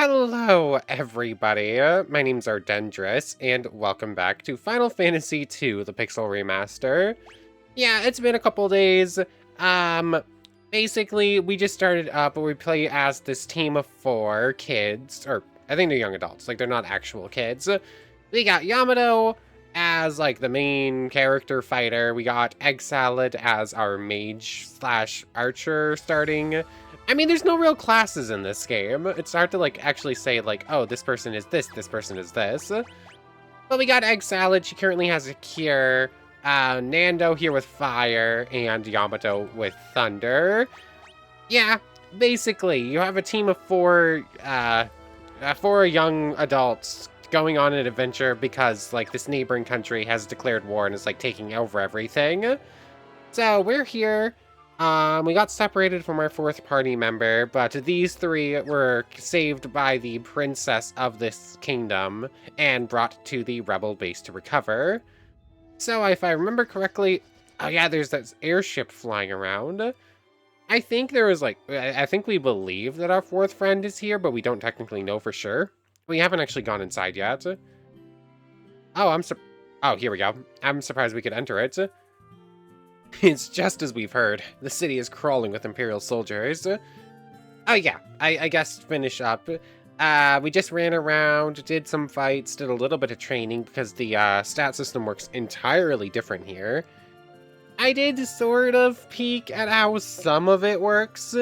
Hello, everybody. My name's Ardendris, and welcome back to Final Fantasy II, the Pixel Remaster. Yeah, it's been a couple days. Um, Basically, we just started up, but we play as this team of 4 kids, or I think they're young adults, like they're not actual kids. We got Yamato as like the main character fighter. We got Egg Salad as our mage slash archer starting. I mean, there's no real classes in this game. It's hard to like actually say like, oh, this person is this person is this. But we got Egg Salad. She currently has a cure. Nando here with fire and Yamato with thunder. Yeah, basically, you have a team of 4 young adults going on an adventure because like this neighboring country has declared war and is like taking over everything. So we're here. We got separated from our 4th party member, but these 3 were saved by the princess of this kingdom and brought to the rebel base to recover. So if I remember correctly, oh yeah, there's that airship flying around. I think there was like, I think we believe that our 4th friend is here, but we don't technically know for sure. We haven't actually gone inside yet. Oh, oh, here we go. I'm surprised we could enter it. It's just as we've heard. The city is crawling with Imperial soldiers. Oh yeah, I guess finish up. We just ran around, did some fights, did a little bit of training because the stat system works entirely different here. I did sort of peek at how some of it works.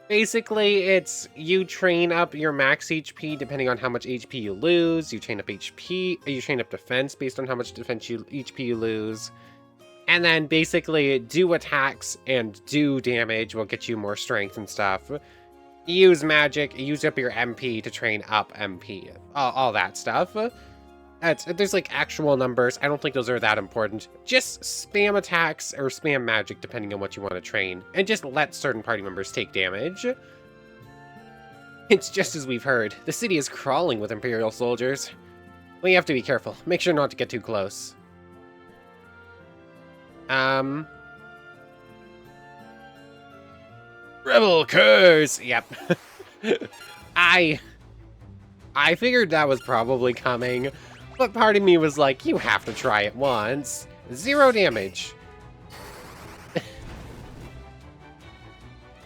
Basically, it's you train up your max HP depending on how much HP you lose. You train up defense based on how much HP you lose. And then basically do attacks and do damage will get you more strength and stuff. Use magic, use up your MP to train up MP. All that stuff. There's like actual numbers. I don't think those are that important. Just spam attacks or spam magic depending on what you want to train. And just let certain party members take damage. It's just as we've heard. The city is crawling with Imperial soldiers. We have to be careful. Make sure not to get too close. Rebel curse! Yep. I figured that was probably coming, but part of me was like, you have to try it once. 0 damage.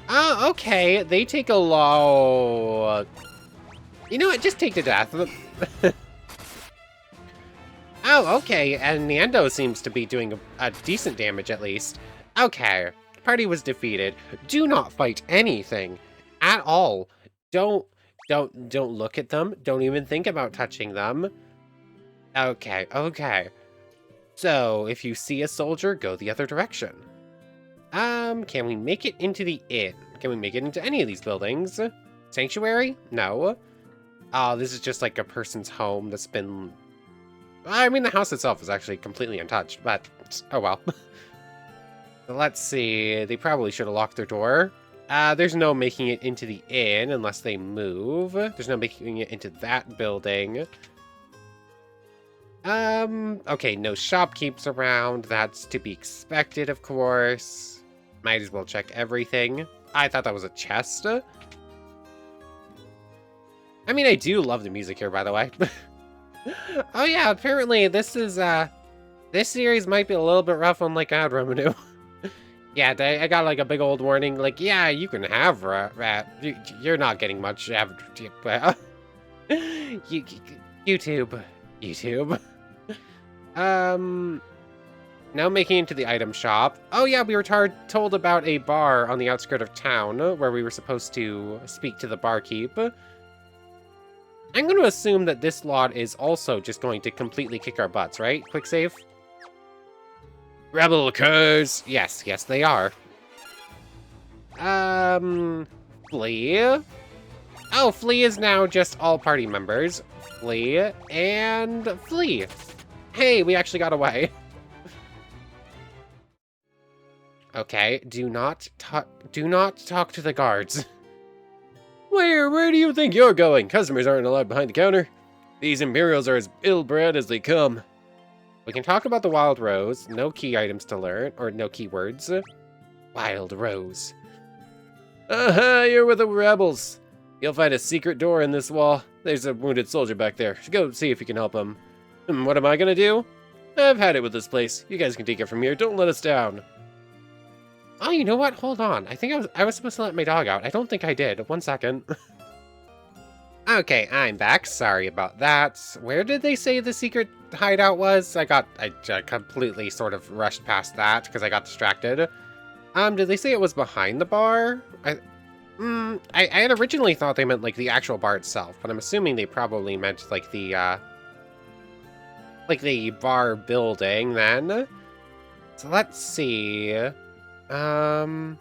Oh, okay. They take a low... You know what? Just take the death. Oh, okay. And Nando seems to be doing a decent damage at least. Okay. Party was defeated. Do not fight anything at all. Don't look at them. Don't even think about touching them. Okay. So, if you see a soldier, go the other direction. Can we make it into the inn? Can we make it into any of these buildings? Sanctuary? No. Oh, this is just like a person's home that's been... I mean, the house itself is actually completely untouched, but oh well. Let's see. They probably should have locked their door. There's no making it into the inn unless they move. There's no making it into that building. Okay, no shopkeepers around. That's to be expected, of course. Might as well check everything. I thought that was a chest. I mean, I do love the music here, by the way. Oh yeah, apparently this is, this series might be a little bit rough on, like, ad revenue. Yeah, I got, like, a big old warning, like, yeah, you can have rat. You're not getting much, YouTube. Now making it to the item shop. Oh yeah, we were told about a bar on the outskirts of town, where we were supposed to speak to the barkeep. I'm going to assume that this lot is also just going to completely kick our butts, right? Quick save. Rebel curs! Yes, they are. Flea? Oh, Flea is now just all party members. Flea and Flea. Hey, we actually got away. Okay, do not talk to the guards. Where do you think you're going? Customers aren't allowed behind the counter. These Imperials are as ill-bred as they come. We can talk about the Wild Rose. No key items to learn, or no keywords. Wild Rose. Aha, you're with the rebels. You'll find a secret door in this wall. There's a wounded soldier back there. Go see if you can help him. What am I gonna do? I've had it with this place. You guys can take it from here. Don't let us down. Oh, you know what? Hold on. I think I was supposed to let my dog out. I don't think I did. 1 second. Okay, I'm back. Sorry about that. Where did they say the secret hideout was? I completely sort of rushed past that because I got distracted. Did they say it was behind the bar? I had originally thought they meant like the actual bar itself, but I'm assuming they probably meant like the bar building then. So let's see. How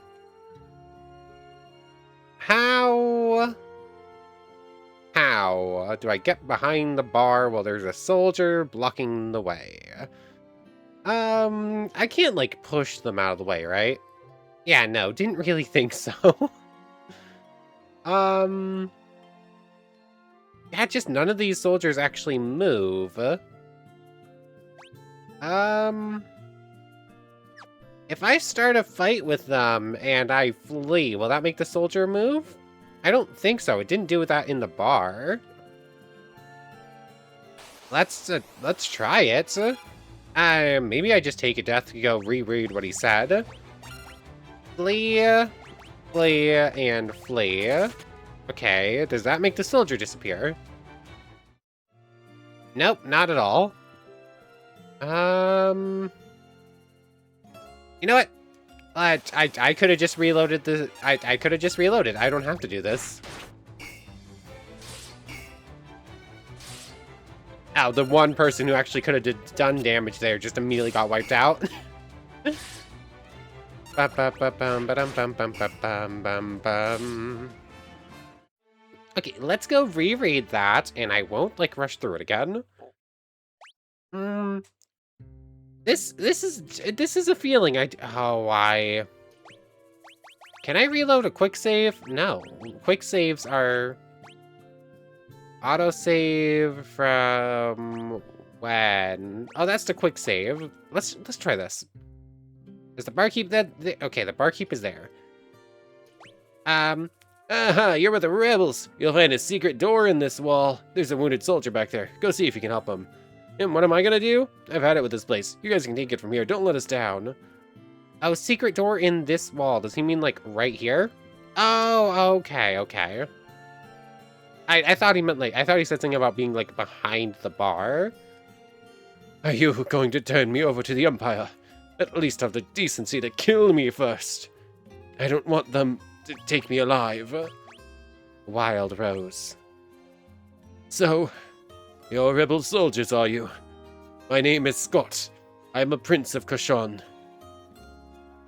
do I get behind the bar while there's a soldier blocking the way? I can't, like, push them out of the way, right? Yeah, no, didn't really think so. Yeah, just none of these soldiers actually move. If I start a fight with them and I flee, will that make the soldier move? I don't think so. It didn't do that in the bar. Let's try it. Maybe I just take a death to go reread what he said. Flee, flee, and flee. Okay, does that make the soldier disappear? Nope, not at all. You know what? I could have just reloaded the... I could have just reloaded. I don't have to do this. Ow, the one person who actually could have done damage there just immediately got wiped out. Okay, let's go reread that, and I won't, like, rush through it again. This is a feeling Can I reload a quick save? No. Quick saves are autosave from when? Oh, that's the quick save. Let's try this. Is the barkeep that? Okay, the barkeep is there. You're with the rebels. You'll find a secret door in this wall. There's a wounded soldier back there. Go see if you can help him. And what am I gonna do? I've had it with this place. You guys can take it from here. Don't let us down. Oh, secret door in this wall. Does he mean, like, right here? Oh, okay, okay. I thought he meant, like, I thought he said something about being, like, behind the bar. Are you going to turn me over to the Empire? At least have the decency to kill me first. I don't want them to take me alive. Wild Rose. So, you're rebel soldiers, are you? My name is Scott. I'm a prince of Kashan.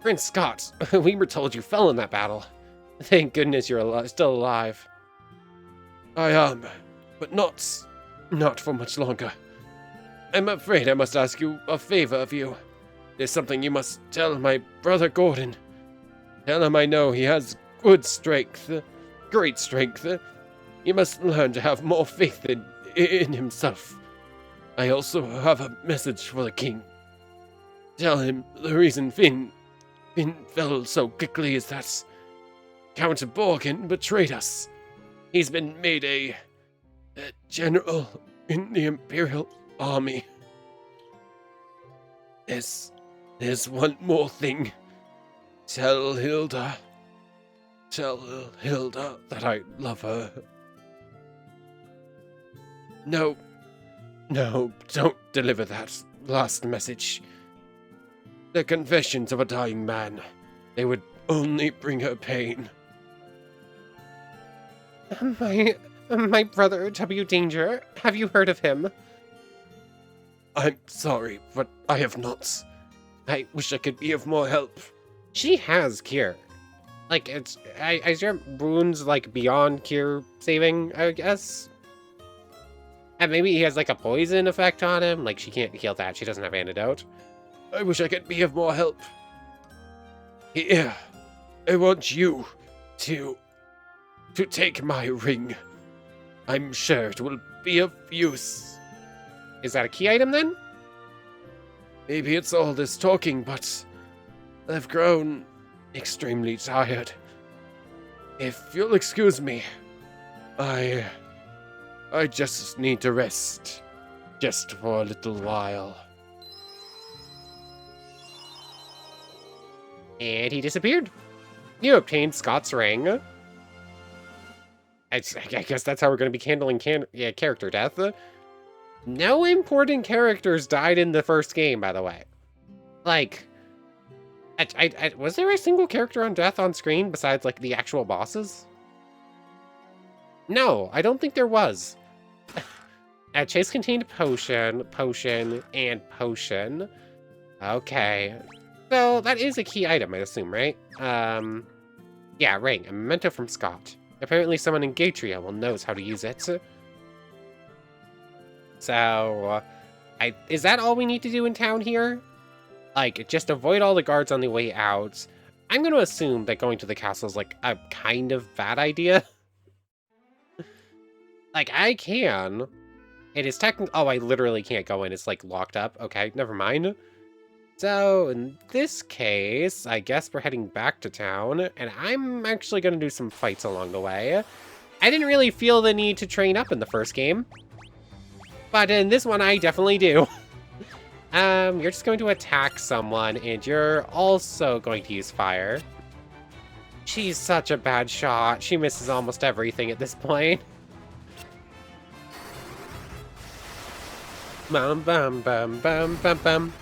Prince Scott, we were told you fell in that battle. Thank goodness you're still alive. I am, but not for much longer. I'm afraid I must ask you a favor of you. There's something you must tell my brother Gordon. Tell him I know he has good strength, great strength. He must learn to have more faith in himself. I also have a message for the king. Tell him the reason Finn fell so quickly is that Count Borgin betrayed us. He's been made a general in the Imperial Army. There's one more thing. Tell Hilda that I love her. No, don't deliver that last message. The confessions of a dying man. They would only bring her pain. My brother, W. Danger. Have you heard of him? I'm sorry, but I have not. I wish I could be of more help. She has cure. Like, is your wounds, like, beyond cure saving, I guess? And maybe he has, like, a poison effect on him? Like, she can't heal that. She doesn't have antidote. I wish I could be of more help. Here, I want you to take my ring. I'm sure it will be of use. Is that a key item, then? Maybe it's all this talking, but I've grown extremely tired. If you'll excuse me, I... I just need to rest. Just for a little while. And he disappeared. You obtained Scott's ring. I guess that's how we're going to be handling character death. No important characters died in the first game, by the way. Like, was there a single character on death on screen besides, like, the actual bosses? No, I don't think there was. Chase contained potion, and potion. Okay. So, that is a key item, I assume, right? Yeah, ring. A memento from Scott. Apparently someone in Gatria knows how to use it. So, is that all we need to do in town here? Like, just avoid all the guards on the way out. I'm going to assume that going to the castle is, like, a kind of bad idea. Like, I can. It is technically... Oh, I literally can't go in. It's, like, locked up. Okay, never mind. So, in this case, I guess we're heading back to town, and I'm actually going to do some fights along the way. I didn't really feel the need to train up in the first game, but in this one, I definitely do. You're just going to attack someone, and you're also going to use fire. She's such a bad shot. She misses almost everything at this point. Bum, bum, bum, bum, bum, bum.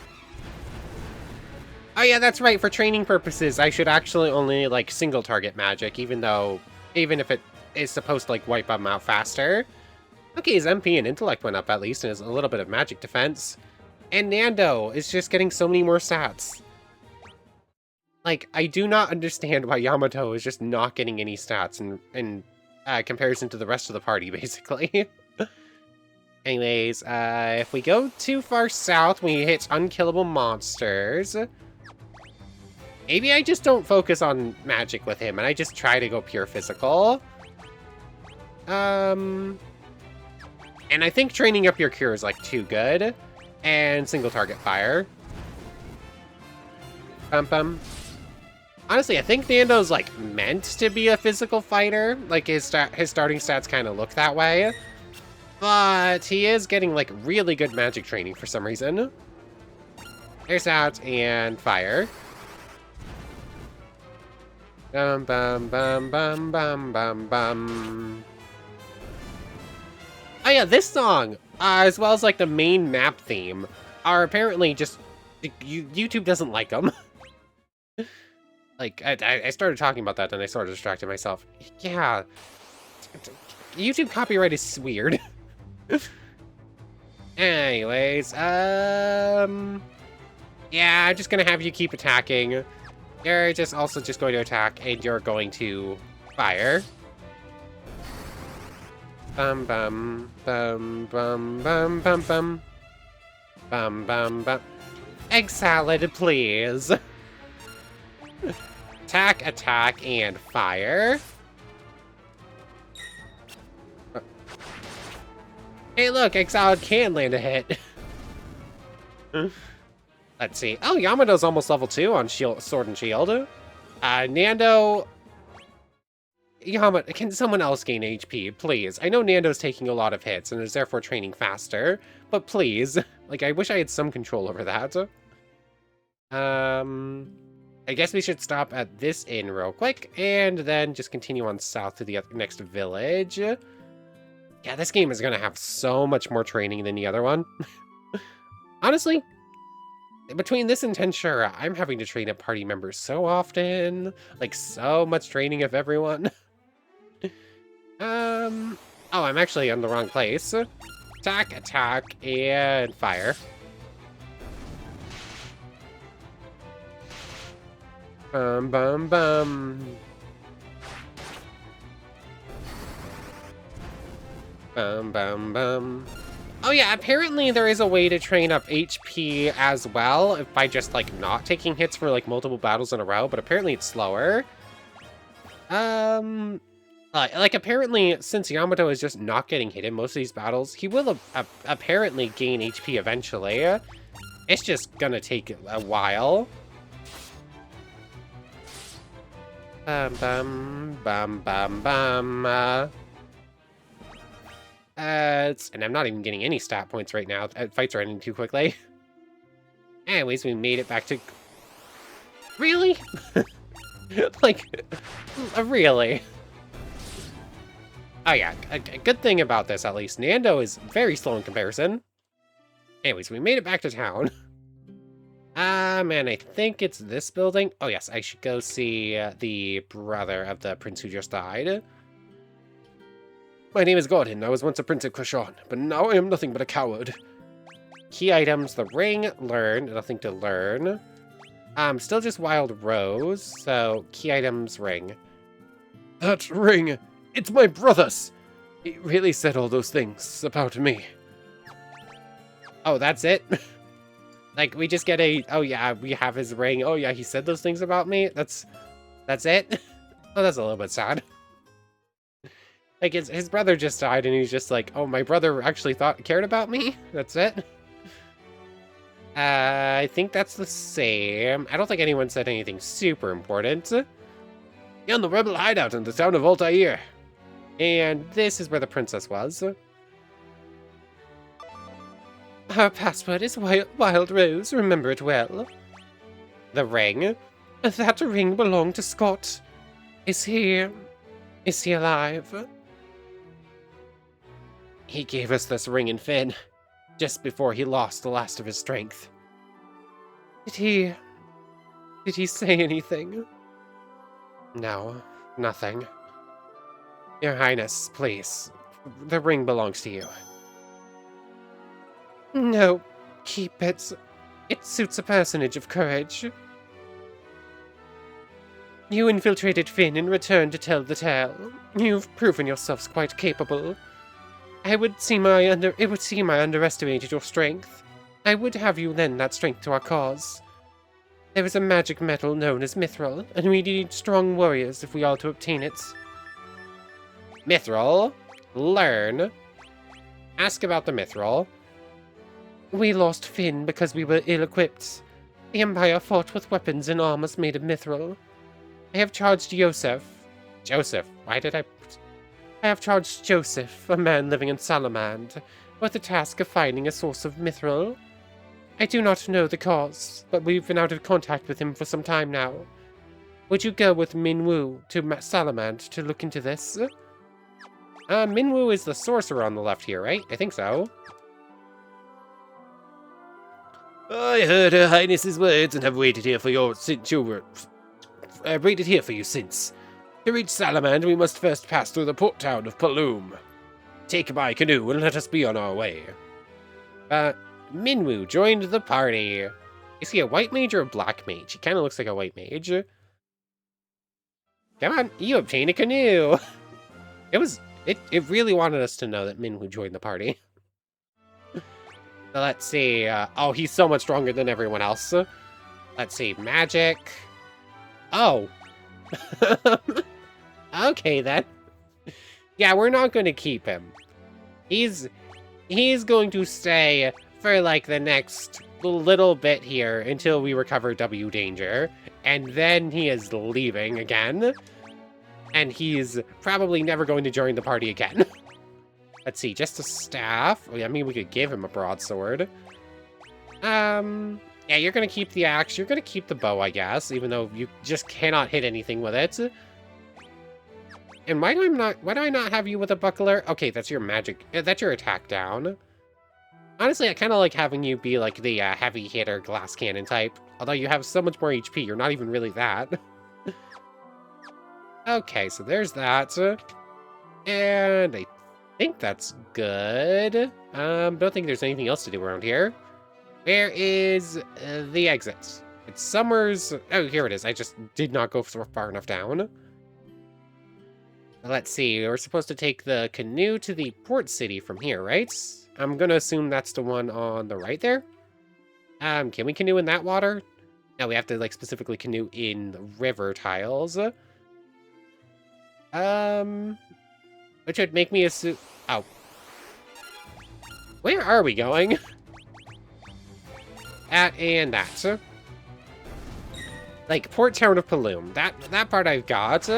Oh yeah, that's right, for training purposes, I should actually only, like, single target magic, even if it is supposed to, like, wipe them out faster. Okay, his MP and intellect went up at least, and has a little bit of magic defense. And Nando is just getting so many more stats. Like, I do not understand why Yamato is just not getting any stats in comparison to the rest of the party, basically. Anyways, if we go too far south, we hit unkillable monsters. Maybe I just don't focus on magic with him, and I just try to go pure physical. And I think training up your cure is, like, too good. And single target fire. Bum. Honestly, I think Nando's, like, meant to be a physical fighter. Like, his starting stats kind of look that way. But he is getting, like, really good magic training for some reason. There's out and fire. Bum, bum, bum, bum, bum, bum, bum. Oh yeah, this song, as well as, like, the main map theme, are apparently just... YouTube doesn't like them. Like, I started talking about that, and I sort of distracted myself. Yeah. YouTube copyright is weird. Anyways, yeah, I'm just gonna have you keep attacking. You're also just going to attack, and you're going to fire. Bum bum bum bum bum bum bum bum bum bum. Egg salad, please. Attack, and fire. Hey, look, egg salad can land a hit. Let's see. Oh, Yamato's almost level 2 on Sword and Shield. Nando... Yamato, can someone else gain HP, please? I know Nando's taking a lot of hits and is therefore training faster, but please. Like, I wish I had some control over that. I guess we should stop at this inn real quick, and then just continue on south to the next village. Yeah, this game is gonna have so much more training than the other one. Honestly, between this and Tensura, I'm having to train up party members so often. Like, so much training of everyone. Oh, I'm actually in the wrong place. Attack, and fire. Bum, bum, bum. Bum, bum, bum. Oh yeah, apparently there is a way to train up HP as well by just, like, not taking hits for, like, multiple battles in a row, but apparently it's slower. Like, apparently, since Yamato is just not getting hit in most of these battles, he will apparently gain HP eventually. It's just gonna take a while. Bum, bum, bum, bum, bum. stats, and I'm not even getting any stat points right now. Fights are ending too quickly. Anyways, we made it back to... Really? Like, really? Oh yeah, a good thing about this, at least, Nando is very slow in comparison. Anyways, we made it back to town. And I think it's this building. Oh yes, I should go see the brother of the prince who just died. My name is Gordon. I was once a prince of Kushan, but now I am nothing but a coward. Key items, the ring, learn, nothing to learn. Still just wild rose, so key items, ring. That ring, it's my brother's. He really said all those things about me. Oh, that's it? Like, we just get a, oh yeah, we have his ring. Oh yeah, he said those things about me? That's it? Oh, that's a little bit sad. Like, his brother just died, and he's just like, oh, my brother actually cared about me? That's it? I think that's the same. I don't think anyone said anything super important. You're in the rebel hideout in the town of Altair. And this is where the princess was. Our password is Wild Rose, remember it well. The ring? That ring belonged to Scott. Is he alive? He gave us this ring in Finn, just before he lost the last of his strength. Did he say anything? No, nothing. Your Highness, please. The ring belongs to you. No, keep it. It suits a personage of courage. You infiltrated Finn and returned to tell the tale. You've proven yourselves quite capable. It would seem I underestimated your strength. I would have you lend that strength to our cause. There is a magic metal known as mithril, and we need strong warriors if we are to obtain it. Mithril? Learn. Ask about the mithril. We lost Finn because we were ill-equipped. The Empire fought with weapons and armors made of mithril. I have charged Joseph. Joseph? Why did I have charged Joseph, a man living in Salamand, with the task of finding a source of mithril. I do not know the cause, but we've been out of contact with him for some time now. Would you go with Minwu to Salamand to look into this? Minwu is the sorcerer on the left here, right? I think so. I heard Her Highness's words and have waited here for you since. To reach Salamand, we must first pass through the port town of Paloom. Take my canoe and let us be on our way. Minwu joined the party. Is he a white mage or a black mage? He kind of looks like a white mage. Come on, you obtained a canoe. It really wanted us to know that Minwu joined the party. So let's see. Oh, he's so much stronger than everyone else. Let's see. Magic. Oh. Okay, then. Yeah, we're not going to keep him. He's going to stay for, like, the next little bit here until we recover W Danger. And then he is leaving again. And he's probably never going to join the party again. Let's see, just a staff. I mean, we could give him a broadsword. Yeah, you're gonna keep the axe. You're gonna keep the bow, I guess, even though you just cannot hit anything with it. And why do I not have you with a buckler? Okay, that's your magic. That's your attack down. Honestly, I kind of like having you be like the heavy hitter glass cannon type. Although you have so much more HP, you're not even really that. Okay, so there's that. And I think that's good. Don't think there's anything else to do around here. Where is the exit? It's Summers. Oh, here it is. I just did not go far enough down. Let's see. We're supposed to take the canoe to the port city from here, right? I'm going to assume that's the one on the right there. Can we canoe in that water? No, we have to, like, specifically canoe in the river tiles. Which would make me assume... Oh. Where are we going? And that. Like, Port Town of Paloom. That part I've got.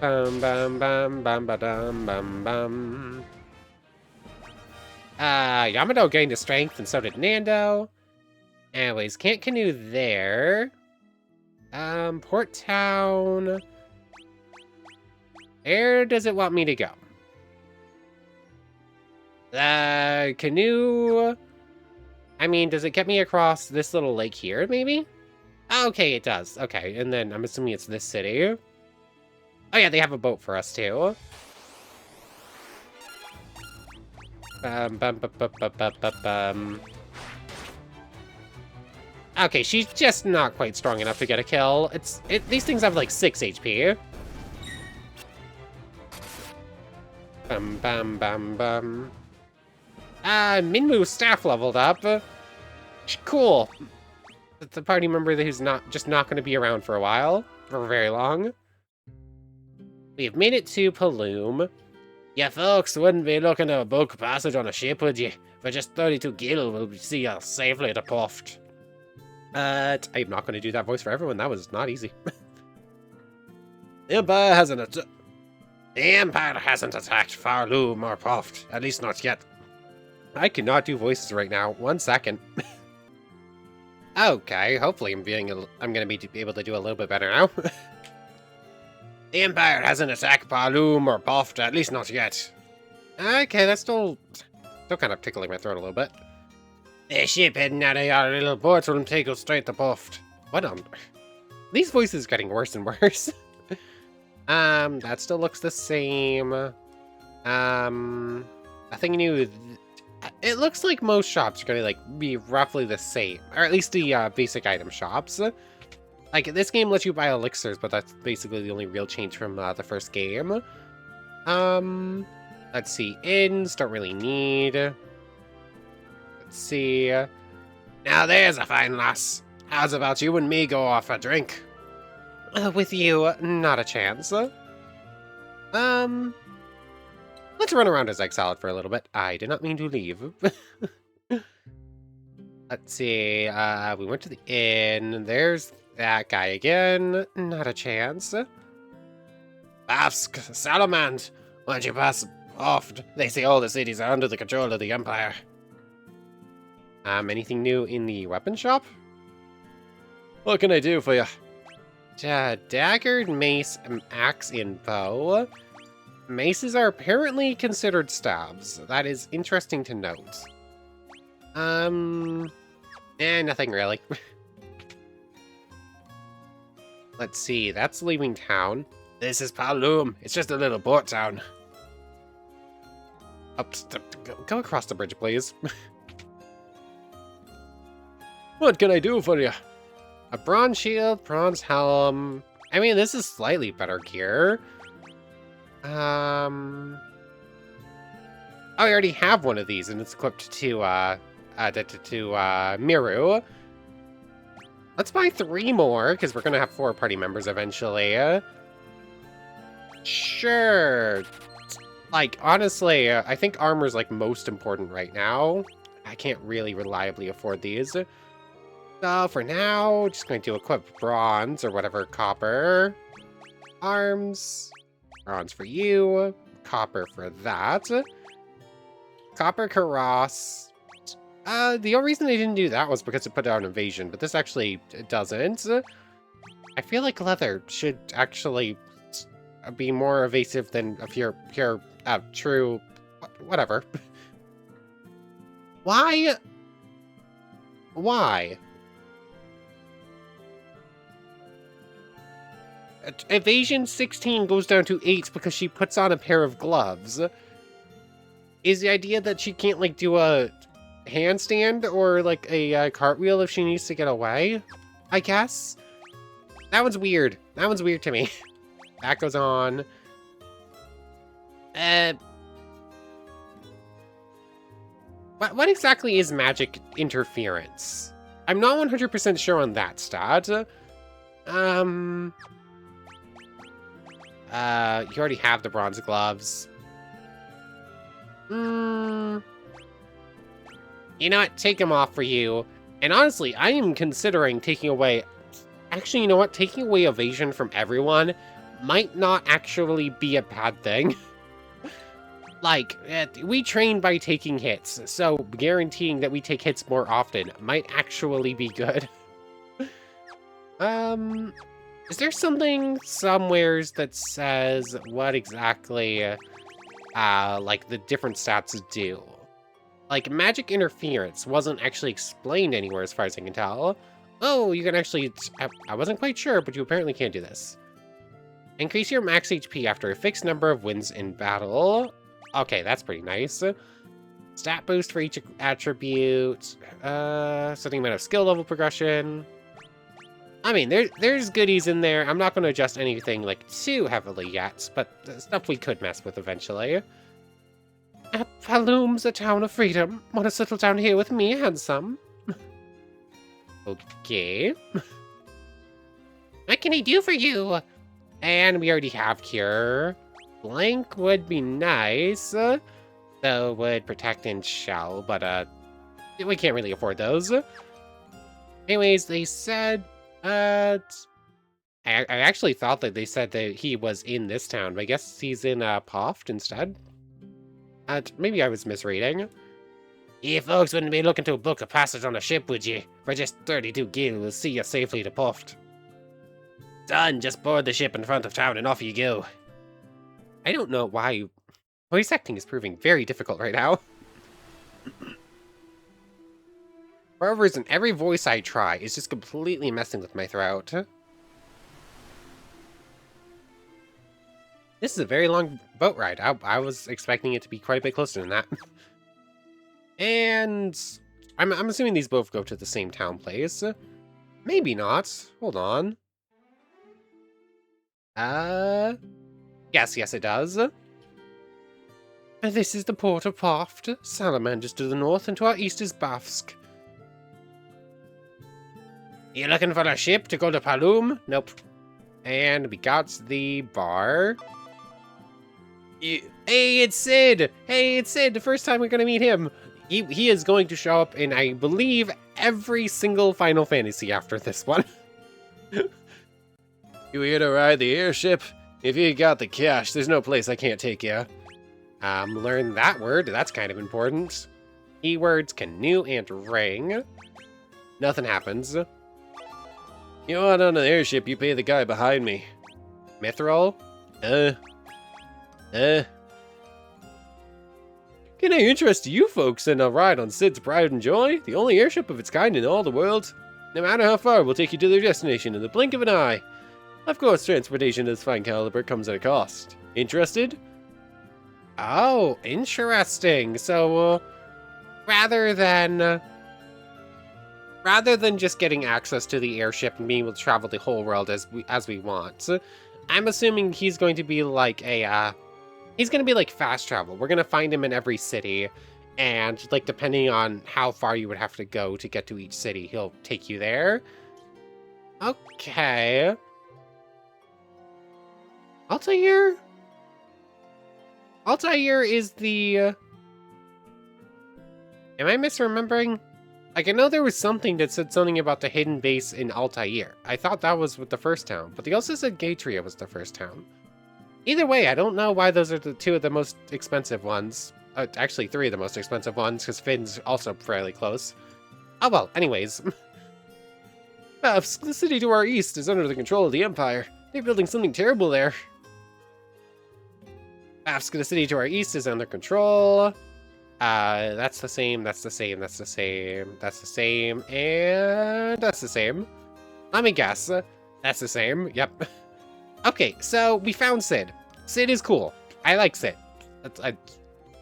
Bum bum bum bum ba dum bum bum. Yamato gained a strength, and so did Nando. Anyways, can't canoe there. Port Town. Where does it want me to go? Canoe. I mean, does it get me across this little lake here, maybe? Okay, it does. Okay, and then I'm assuming it's this city. Oh yeah, they have a boat for us too. Bum, bum, bum, bum, bum, bum, bum, bum. Okay, she's just not quite strong enough to get a kill. These things have like 6 HP. Bum bum bum bum. Minmu's staff leveled up. Cool. It's a party member who's not going to be around for a while, for very long. We've made it to Paloom. Yeah, folks, wouldn't be looking to book passage on a ship, would you? For just 32 gil, we'll see you safely to Puft. I'm not going to do that voice for everyone. That was not easy. The Empire hasn't attacked Farloom or Puft. At least not yet. I cannot do voices right now. 1 second. Okay, hopefully I'm going to be able to do a little bit better now. The Empire hasn't attacked Farloom or Puft. At least not yet. Okay, that's still kind of tickling my throat a little bit. The ship heading out of your little port will take us straight to Puft. What on? These voices are getting worse and worse. That still looks the same. Nothing new. It looks like most shops are gonna be roughly the same, or at least the basic item shops. Like this game lets you buy elixirs, but that's basically the only real change from the first game. Let's see. Inns don't really need. Let's see. Now there's a fine lass. How's about you and me go off a drink? With you, not a chance. Let's run around as egg salad for a little bit. I did not mean to leave. Let's see. We went to the inn. There's that guy again. Not a chance. Bafsk, Salamand, why'd you pass off? They say all the cities are under the control of the Empire. Anything new in the weapon shop? What can I do for you? Dagger, mace, axe, and bow. Maces are apparently considered stabs. That is interesting to note. Nothing really. Let's see, that's leaving town. This is Paloom. It's just a little port town. Go across the bridge, please. What can I do for you? A bronze shield, bronze helm. I mean, this is slightly better gear. Oh, I already have one of these, and it's equipped to Miru. Let's buy 3 more, because we're gonna have 4 party members eventually. Sure. Like, honestly, I think armor's, most important right now. I can't really reliably afford these. So, for now, just going to equip bronze, or whatever, copper. Arms. Bronze for you. Copper for that. Copper Karas. The only reason they didn't do that was because it put down evasion, but this actually doesn't. I feel like leather should actually be more evasive than a pure, true, whatever. Why? Why? Evasion 16 goes down to 8 because she puts on a pair of gloves. Is the idea that she can't, do a handstand or, a cartwheel if she needs to get away? I guess? That one's weird. That one's weird to me. That goes on. What exactly is magic interference? I'm not 100% sure on that stat. You already have the bronze gloves. You know what? Take them off for you. And honestly, I am considering taking away... Actually, you know what? Taking away evasion from everyone might not actually be a bad thing. Like, we train by taking hits, so guaranteeing that we take hits more often might actually be good. Is there something somewheres that says what exactly, like, the different stats do? Like, magic interference wasn't actually explained anywhere as far as I can tell. Oh, you can actually... I wasn't quite sure, but you apparently can't do this. Increase your max HP after a fixed number of wins in battle. Okay, that's pretty nice. Stat boost for each attribute. Setting amount of skill level progression. I mean, there's goodies in there. I'm not going to adjust anything, like, too heavily yet, but stuff we could mess with eventually. Paloom's a town of freedom. Want to settle down here with me, handsome? Okay. What can I do for you? And we already have Cure. Blank would be nice. Though would Protect and Shell, but we can't really afford those. Anyways, they said I actually thought that they said that he was in this town, but I guess he's in Poft instead. Maybe I was misreading. You folks wouldn't be looking to book a passage on a ship, would you? For just 32 gil, we'll see you safely to Poft. Done, just board the ship in front of town and off you go. I don't know why voice acting is proving very difficult right now. For whatever reason, every voice I try is just completely messing with my throat. This is a very long boat ride. I was expecting it to be quite a bit closer than that. And I'm assuming these both go to the same town place. Maybe not. Hold on. Yes, it does. And this is the port of Poft. Salamanders to the north, and to our east is Bafsk. You looking for a ship to go to Paloom? Nope. And we got the bar. Hey, it's Sid! Hey, it's Sid! The first time we're gonna meet him. He is going to show up in, I believe, every single Final Fantasy after this one. You here to ride the airship? If you got the cash, there's no place I can't take you. Learn that word. That's kind of important. Keywords, canoe, and ring. Nothing happens. You want on an airship, you pay the guy behind me. Mithril? Can I interest you folks in a ride on Sid's Pride and Joy? The only airship of its kind in all the world. No matter how far, we'll take you to their destination in the blink of an eye. Of course, transportation of this fine caliber comes at a cost. Interested? Oh, interesting. So, rather than just getting access to the airship and being able to travel the whole world as we want, I'm assuming he's going to be like he's going to be like fast travel. We're going to find him in every city, and like depending on how far you would have to go to get to each city, he'll take you there. Okay. Altair is the... Am I misremembering? Like, I know there was something that said something about the hidden base in Altair. I thought that was with the first town, but they also said Gatria was the first town. Either way, I don't know why those are the two of the most expensive ones. Actually, three of the most expensive ones, because Finn's also fairly close. Oh well, anyways. The city to our east is under the control of the Empire. They're building something terrible there. The city to our east is under control. That's the same, that's the same, that's the same, that's the same, and that's the same. Let me guess. That's the same, yep. Okay, so we found Sid. Sid is cool. I like Sid.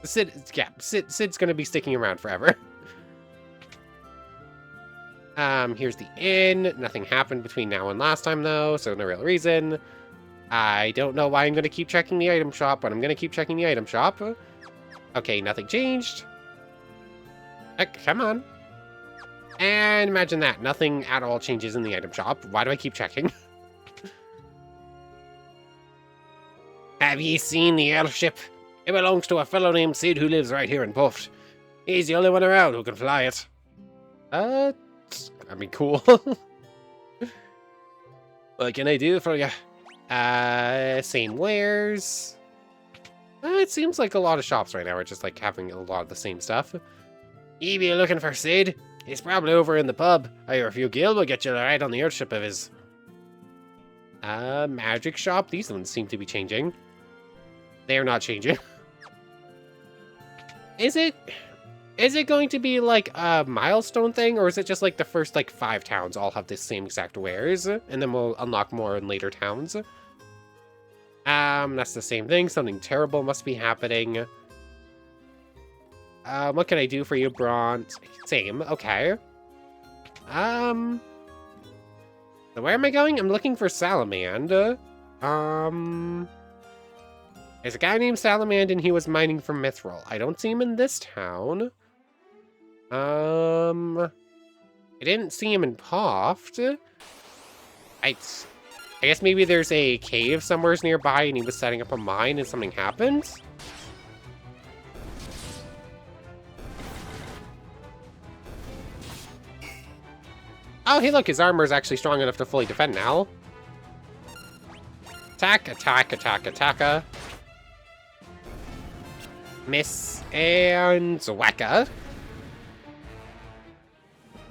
Sid's gonna be sticking around forever. Here's the inn. Nothing happened between now and last time, though, so no real reason. I don't know why I'm going to keep checking the item shop, but I'm going to keep checking the item shop. Okay, nothing changed. Come on. And imagine that. Nothing at all changes in the item shop. Why do I keep checking? Have ye seen the airship? It belongs to a fellow named Sid who lives right here in Puft. He's the only one around who can fly it. I mean, cool. What can I do for you? Same wares. It seems like a lot of shops right now are just, like, having a lot of the same stuff. You be looking for Sid? He's probably over in the pub. A few gil will get you right on the airship of his. Magic shop? These ones seem to be changing. They're not changing. Is it going to be, like, a milestone thing, or is it just, like, the first, like, 5 towns all have the same exact wares, and then we'll unlock more in later towns? That's the same thing. Something terrible must be happening. What can I do for you, Bront? Same, okay. So where am I going? I'm looking for Salamand. There's a guy named Salamand, and he was mining for Mithril. I don't see him in this town. I didn't see him in Poft. I guess maybe there's a cave somewhere nearby, and he was setting up a mine, and something happened? Oh, hey, look, his armor is actually strong enough to fully defend now. Attack, attack, attack, attack. Miss, and Wacka.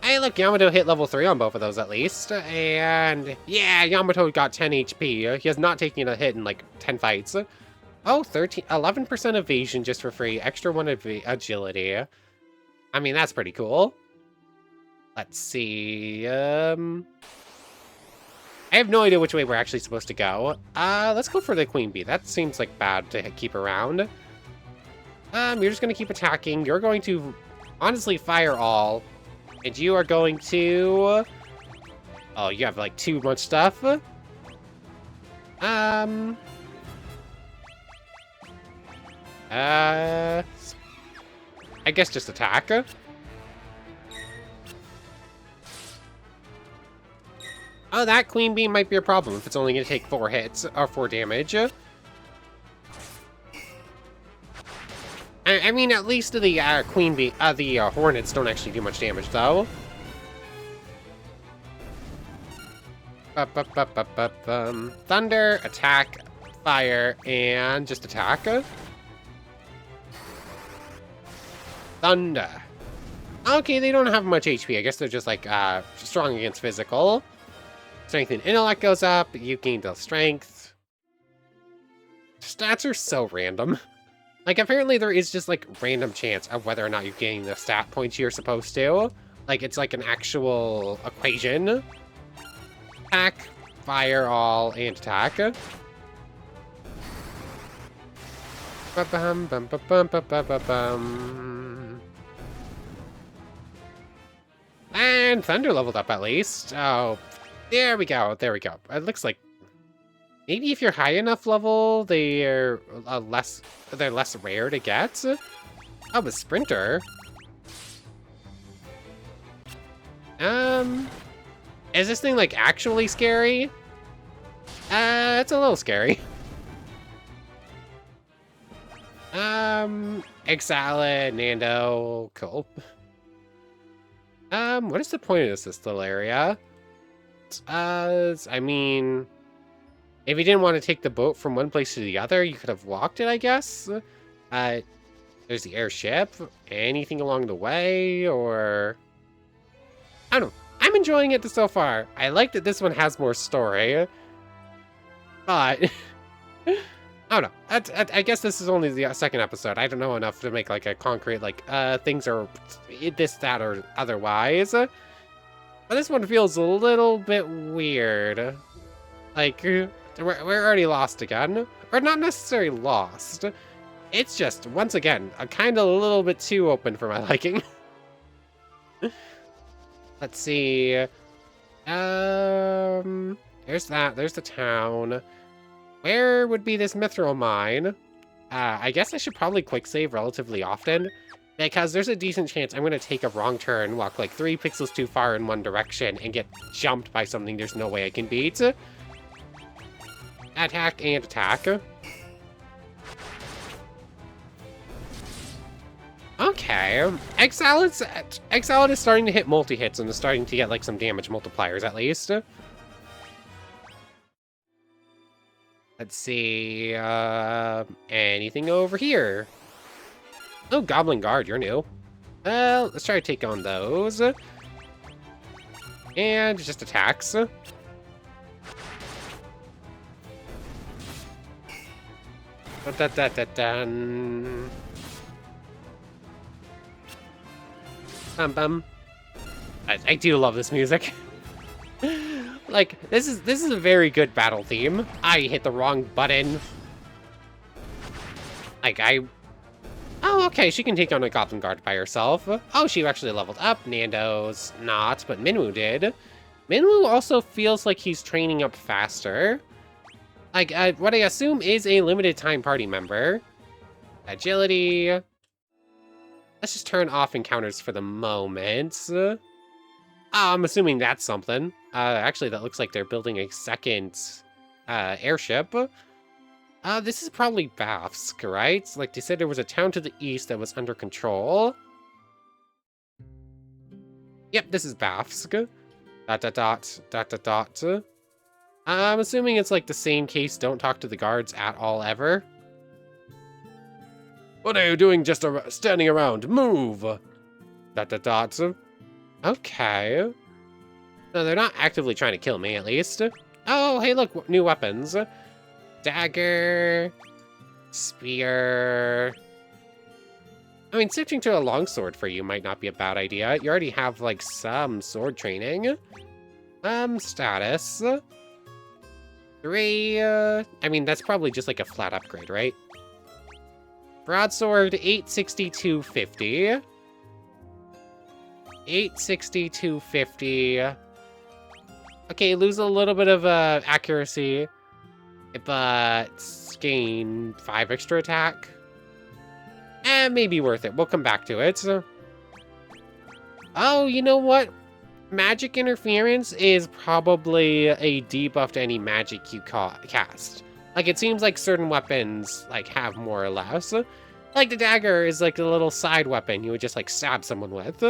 Hey, look, Yamato hit level 3 on both of those at least. And yeah, Yamato got 10 HP. He has not taken a hit in like 10 fights. Oh, 11% evasion just for free. Extra 1 agility. I mean, that's pretty cool. Let's see. I have no idea which way we're actually supposed to go. Let's go for the Queen Bee. That seems like bad to keep around. You're just gonna keep attacking. You're going to honestly fire all. And you are going to... Oh, you have like too much stuff. I guess just attack. Oh, that Queen Bee might be a problem if it's only going to take 4 hits, or 4 damage. I mean, at least the Queen Bee, the Hornets don't actually do much damage, though. Thunder, attack, fire, and just attack. Thunder. Okay, they don't have much HP. I guess they're just, like, strong against physical. Strength and intellect goes up. You gain the strength. Stats are so random. Like, apparently there is just, like, random chance of whether or not you're getting the stat points you're supposed to. Like, it's like an actual equation. Attack, fire all, and attack. Ba-bum, bum, ba-bum, ba-ba-bum. And Thunder leveled up at least. Oh, there we go, there we go. It looks like maybe if you're high enough level, they're less rare to get. Oh, a Sprinter. Is this thing like actually scary? It's a little scary. Exalid, Nando, cool. What is the point of this little area? I mean, if you didn't want to take the boat from one place to the other, you could have walked it, I guess. There's the airship. Anything along the way, or... I don't know. I'm enjoying it so far. I like that this one has more story. But... I don't know. I guess this is only the second episode. I don't know enough to make, like, a concrete, like, things are this, that, or otherwise. But this one feels a little bit weird. Like, we're already lost again. Or not necessarily lost. It's just, once again, a kind of a little bit too open for my liking. Let's see. There's that. There's the town. Where would be this mithril mine? I guess I should probably quick save relatively often, because there's a decent chance I'm going to take a wrong turn, walk like 3 pixels too far in one direction, and get jumped by something there's no way I can beat. Attack and attack. Okay. Exalid is starting to hit multi-hits and is starting to get like some damage multipliers at least. Let's see, anything over here? Oh, Goblin Guard, you're new. Well, let's try to take on those. And just attacks. Dun. Bum. I do love this music. Like, this is a very good battle theme. I hit the wrong button. Like, oh, okay, she can take on a Goblin Guard by herself. Oh, she actually leveled up. Nando's not, but Minwoo did. Minwoo also feels like he's training up faster. Like, what I assume is a limited time party member. Agility. Let's just turn off encounters for the moment. I'm assuming that's something. Actually, that looks like they're building a second airship. This is probably Bafsk, right? Like, they said there was a town to the east that was under control. Yep, this is Bafsk. ... I'm assuming it's like the same case, don't talk to the guards at all ever. What are you doing just standing around? Move! ... Okay. No, they're not actively trying to kill me, at least. Oh, hey, look, new weapons. Dagger. Spear. I mean, switching to a longsword for you might not be a bad idea. You already have, like, some sword training. Status. 3, I mean, that's probably just, like, a flat upgrade, right? Broadsword, 860-250. 860-250. Okay, lose a little bit of accuracy, but gain 5 extra attack. Maybe worth it. We'll come back to it. Oh, you know what? Magic interference is probably a debuff to any magic you cast. Like, it seems like certain weapons, like, have more or less. Like, the dagger is, like, a little side weapon you would just, like, stab someone with.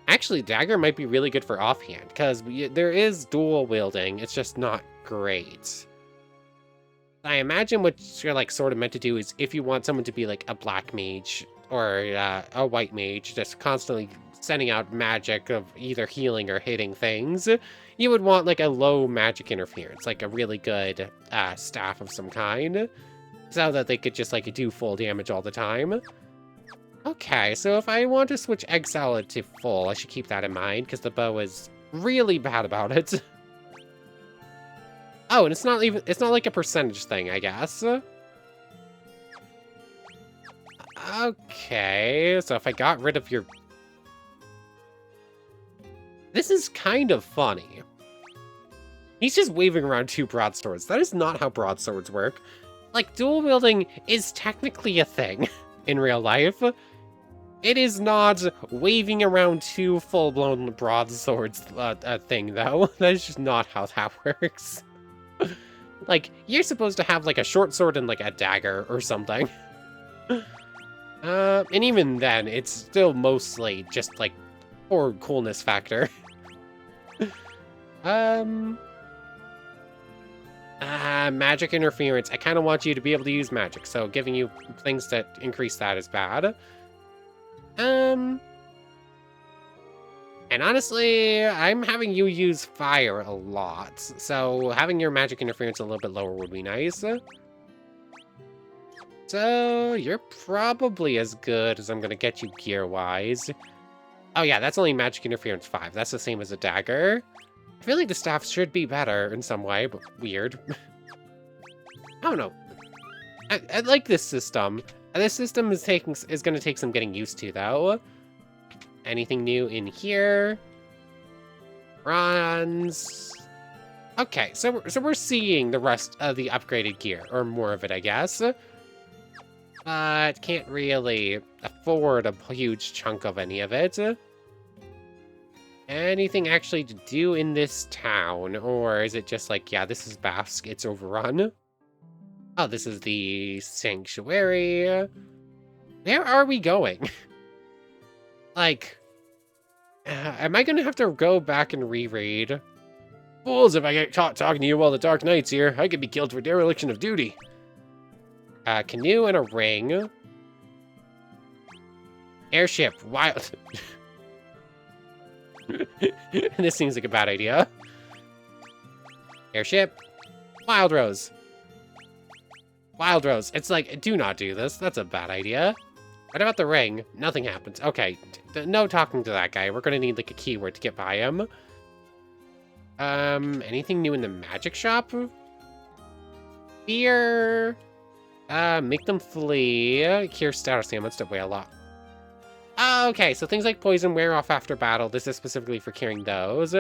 Actually, dagger might be really good for offhand, because there is dual wielding. It's just not great. I imagine what you're, like, sort of meant to do is if you want someone to be, like, a black mage or a white mage, just constantly sending out magic of either healing or hitting things, you would want, like, a low magic interference, like a really good staff of some kind, so that they could just, like, do full damage all the time. Okay, so if I want to switch Egg Salad to full, I should keep that in mind, because the bow is really bad about it. Oh, and it's not like a percentage thing, I guess. Okay, so if I got rid of your... This is kind of funny. He's just waving around 2 broadswords. That is not how broadswords work. Like, dual wielding is technically a thing in real life. It is not waving around 2 full-blown broadswords a thing, though. That is just not how that works. Like, you're supposed to have, like, a short sword and, like, a dagger or something. And even then, it's still mostly just, like, for coolness factor. Magic interference. I kind of want you to be able to use magic, so giving you things that increase that is bad. And honestly, I'm having you use fire a lot, so having your magic interference a little bit lower would be nice. So, you're probably as good as I'm gonna get you gear-wise. Oh yeah, that's only magic interference 5. That's the same as a dagger. I feel like the staff should be better in some way, but weird. I don't know. I like this system. This system is gonna take some getting used to, though. Anything new in here? Bronze. Okay, so we're seeing the rest of the upgraded gear, or more of it, I guess. But can't really afford a huge chunk of any of it. Anything actually to do in this town, or is it just like, yeah, this is Bafsk, it's overrun? Oh, this is the sanctuary. Where are we going? Like, am I gonna have to go back and reread? Fools, if I get caught talking to you while the Dark Knight's here, I could be killed for dereliction of duty. Canoe and a ring. Airship, wild. This seems like a bad idea. Airship, Wild Rose. Wild Rose. It's like, do not do this. That's a bad idea. What about the ring? Nothing happens. Okay, no talking to that guy. We're gonna need like a keyword to get by him. Anything new in the magic shop? Fear. Make them flee. Cure status ailments don't weigh a lot. Okay, so things like poison wear off after battle. This is specifically for curing those.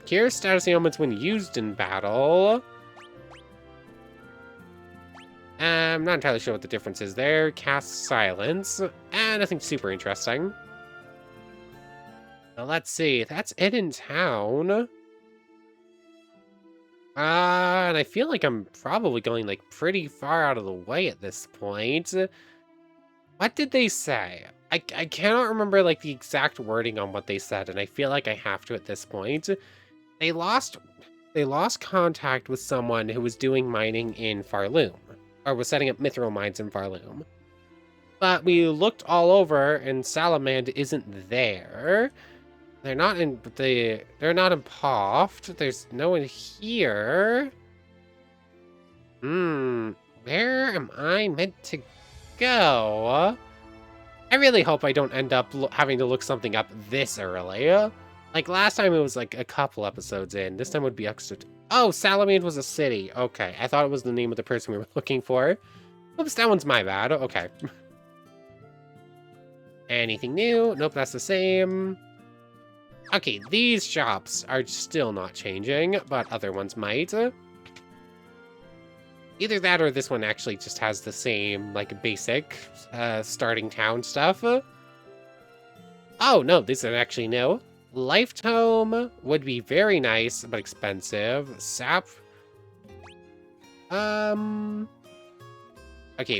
Cure status ailments when used in battle. I'm not entirely sure what the difference is there. Cast silence. Nothing super interesting. Now, let's see. That's it in town. And I feel like I'm probably going, like, pretty far out of the way at this point. What did they say? I cannot remember, like, the exact wording on what they said, and I feel like I have to at this point. They lost contact with someone who was doing mining in Farloom, or was setting up mithril mines in Farloom. But we looked all over, and Salamand isn't there. They're not in Poft. There's no one here. Where am I meant to go? I really hope I don't end up having to look something up this early. Like last time it was like a couple episodes in. This time would be extra. Oh, Salamand was a city. Okay, I thought it was the name of the person we were looking for. Oops, that one's my bad. Okay. Anything new? Nope, that's the same. Okay, these shops are still not changing, but other ones might. Either that or this one actually just has the same, like, basic starting town stuff. Oh, no, this is actually new. Lifetome would be very nice, but expensive. Sap. Okay,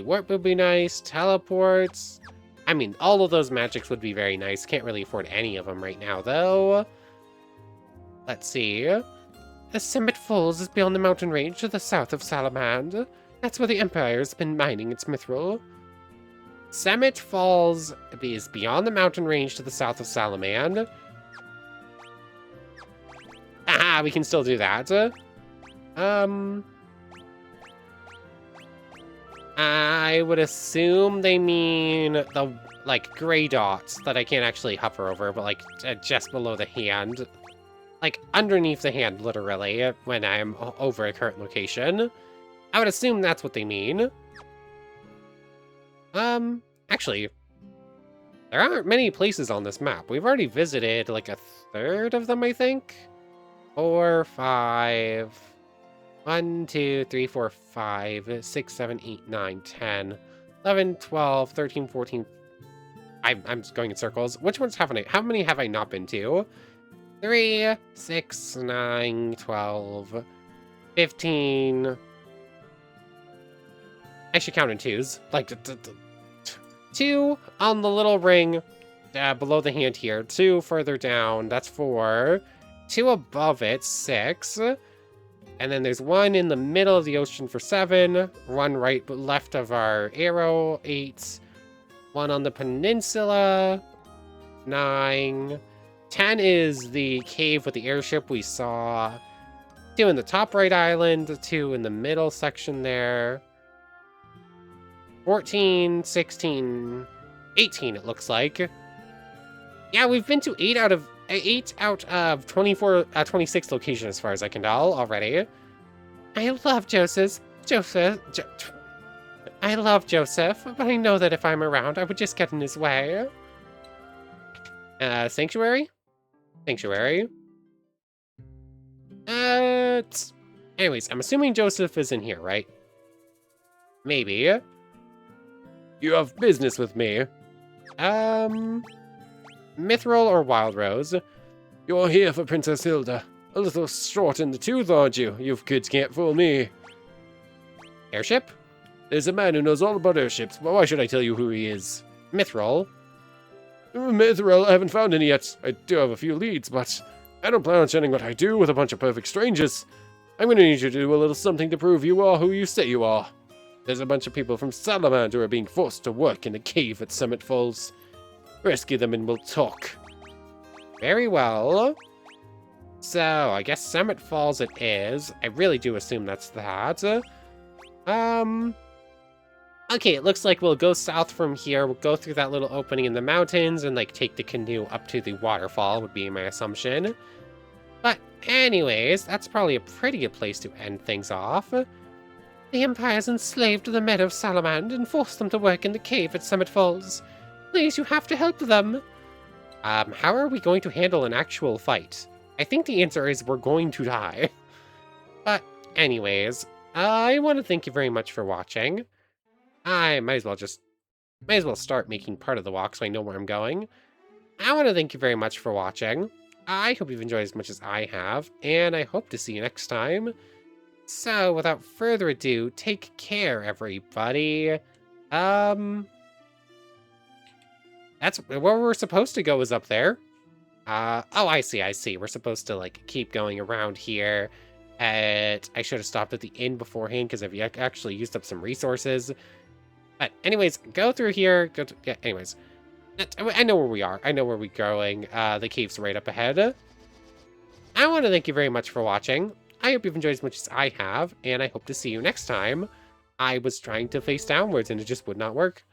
warp would be nice. Teleports. I mean, all of those magics would be very nice. Can't really afford any of them right now, though. Let's see. The Summit Falls is beyond the mountain range to the south of Salamand. That's where the Empire's been mining its mithril. Summit Falls is beyond the mountain range to the south of Salamand. Aha, we can still do that. I would assume they mean the, like, gray dots that I can't actually hover over, but, like, just below the hand. Like, underneath the hand, literally, when I'm over a current location. I would assume that's what they mean. Actually, there aren't many places on this map. We've already visited, like, a third of them, I think? 4, 5... 1, 2, 3, 4, 5, 6, 7, 8, 9, 10, 11, 12, 13, 14... I'm just going in circles. Which ones haven't I... How many have I not been to? 3, 6, 9, 12, 15... I should count in twos. Like, 2 on the little ring below the hand here. 2 further down, that's 4. 2 above it, 6. And then there's 1 in the middle of the ocean for 7. 1 right but left of our arrow, 8. 1 on the peninsula, 9. 10 is the cave with the airship we saw. 2 in the top right island, 2 in the middle section there. 14, 16, 18 it looks like. Yeah, we've been to 8 out of 24, 26 locations as far as I can tell already. I love Joseph, I love Joseph, but I know that if I'm around, I would just get in his way. Sanctuary? Sanctuary. Anyways, I'm assuming Joseph is in here, right? Maybe. You have business with me. Mithril or Wild Rose? You're here for Princess Hilda. A little short in the tooth, aren't you? You kids can't fool me. Airship? There's a man who knows all about airships, but why should I tell you who he is? Mithril. Mithril, I haven't found any yet. I do have a few leads, but I don't plan on sharing what I do with a bunch of perfect strangers. I'm gonna need you to do a little something to prove you are who you say you are. There's a bunch of people from Salamander who are being forced to work in a cave at Summit Falls. Rescue them and we'll talk. Very well. So, I guess Summit Falls it is. I really do assume that's that. Okay, it looks like we'll go south from here. We'll go through that little opening in the mountains and, like, take the canoe up to the waterfall, would be my assumption. But anyways, that's probably a pretty good place to end things off. The Empire has enslaved the men of Salamand and forced them to work in the cave at Summit Falls. Please, you have to help them. How are we going to handle an actual fight? I think the answer is we're going to die. But anyways, I want to thank you very much for watching. I might as well start making part of the walk so I know where I'm going. I want to thank you very much for watching. I hope you've enjoyed as much as I have, and I hope to see you next time. So, without further ado, take care, everybody. That's where we're supposed to go is up there. Oh, I see. We're supposed to, like, keep going around here. I should have stopped at the inn beforehand because I've actually used up some resources. But anyways, go through here. Yeah, anyways. I know where we are. I know where we're going. The cave's right up ahead. I want to thank you very much for watching. I hope you've enjoyed as much as I have, and I hope to see you next time. I was trying to face downwards and it just would not work.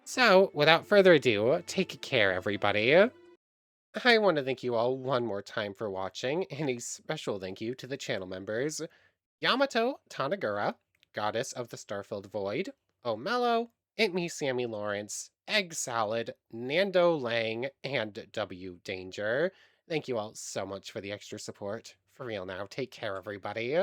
So, without further ado, take care, everybody. I want to thank you all one more time for watching, and a special thank you to the channel members, Yamato Tanagura, Goddess of the Starfilled Void, O'Mello, It Me Sammy Lawrence, Egg Salad, Nando Lang, and W Danger. Thank you all so much for the extra support. For real now, take care, everybody.